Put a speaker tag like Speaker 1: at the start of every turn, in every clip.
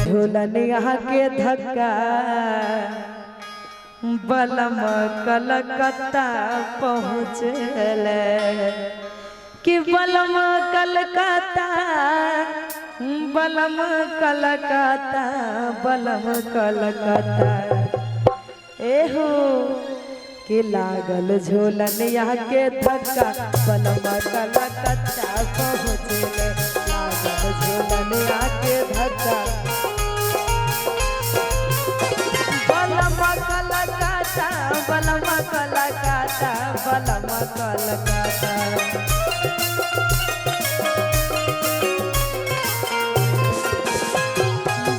Speaker 1: झूलनिया के धक्का बलम कलकत्ता पहुँचले कि बलम कलकत्ता बलम कलकत्ता बलम कलकत्ता एहो कि लागल झूलनिया के धक्का बलम कलकत्ता पहुँचले लागल झूलनिया के धक्का बलम कलकत्ता बलम कलकत्ता बलम कलकत्ता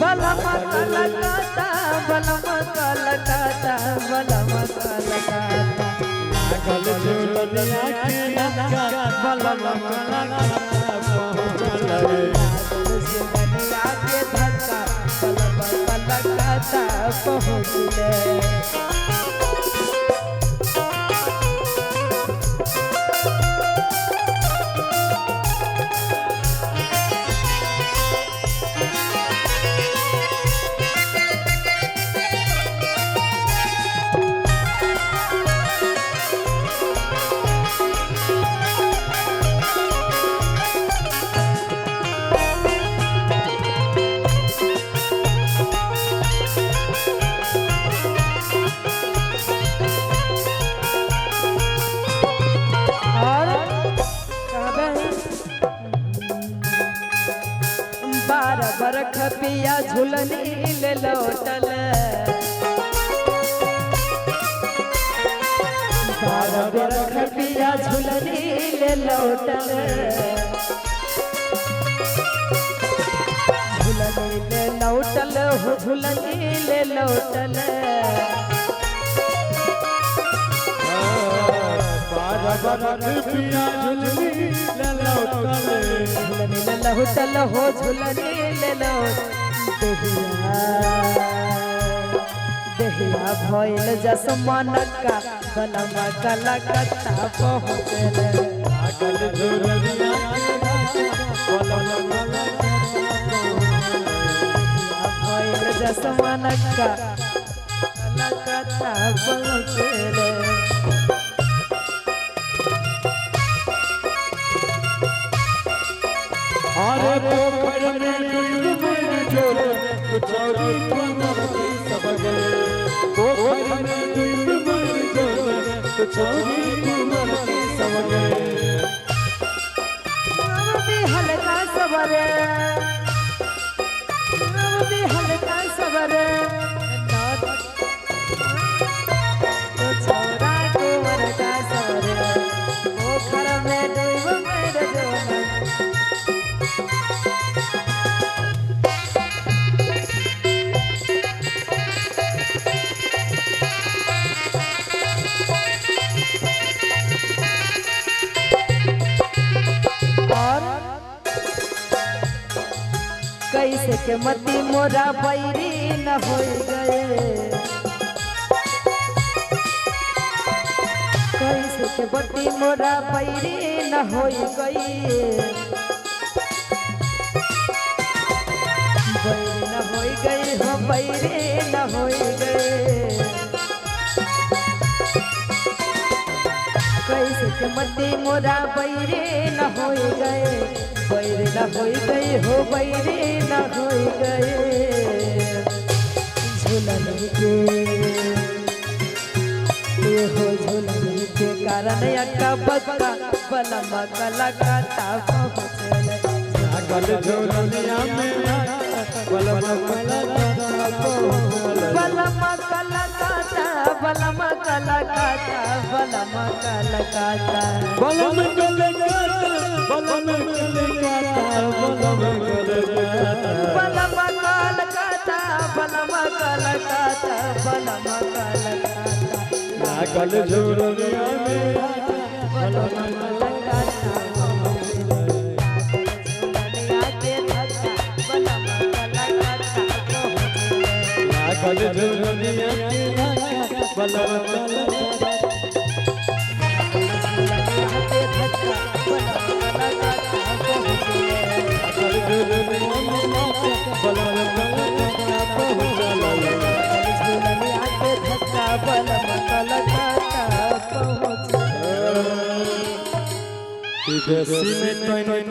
Speaker 1: बलम कलकत्ता बलम कलकत्ता बलम कलकत्ता
Speaker 2: लागल झूलनिया के धक्का बलम कलकत्ता पहुँचले
Speaker 1: झूलनिया के धक्का बलम कलकत्ता पहुँचले बरख पिया झुलनी ले लौटल बरख पिया झुलनी ले लौटल झुलनी ले लौटल हो झुलनी ले लौटल
Speaker 2: बरख पिया झुलनी ले लौटल
Speaker 1: झुलनी ले लौटल हो झुलनी ले लौट देहिया भइल जसमनका बलम कलकत्ता पहुँचले
Speaker 2: लागल झूलनिया के धक्का बलम
Speaker 1: भइल जसमनका कलकत्ता पहुँचले
Speaker 2: अरे पोखर में डूब मर जोरे चौरी कमरती सब गए पोखर में डूब मर जोरे चौरी कमरती सब गए
Speaker 1: हल्का सबरे हल्का सबरे तो छोरा कुंवर का सबरे पोखर में डूब मर जोरे कैसे के मती मोरा बैरी न हो गए कैसे के मती मोरा बैरी न हो गई बैरी न हो गई हो बैरी न हो गए कैसे के मती मोरा बैरी न हो गए बैर न हो गई हो बैर न हो गए झूलनी के हो झूलनी के कारण अक्का बक्का बलम कलकत्ता पहुँचले
Speaker 2: लागल झूलनिया में बलम कलकत्ता पहुँचले
Speaker 1: बलम कलकत्ता बलम कलकत्ता बलम कलकत्ता
Speaker 2: बलम कलकत्ता बलम कलकत्ता बलम कलकत्ता
Speaker 1: बलम कलकत्ता बलम कलकत्ता
Speaker 2: लागल झूलनिया में बलम
Speaker 1: कलकत्ता झूलनिया के धक्का बलम कलकत्ता पहुँचले
Speaker 2: लागल झूलनिया के धक्का बलम कलकत्ता
Speaker 1: झूलनिया के धक्का बलम कलकत्ता पहुँचले कलकत्ता पहुँच
Speaker 2: विदेशी में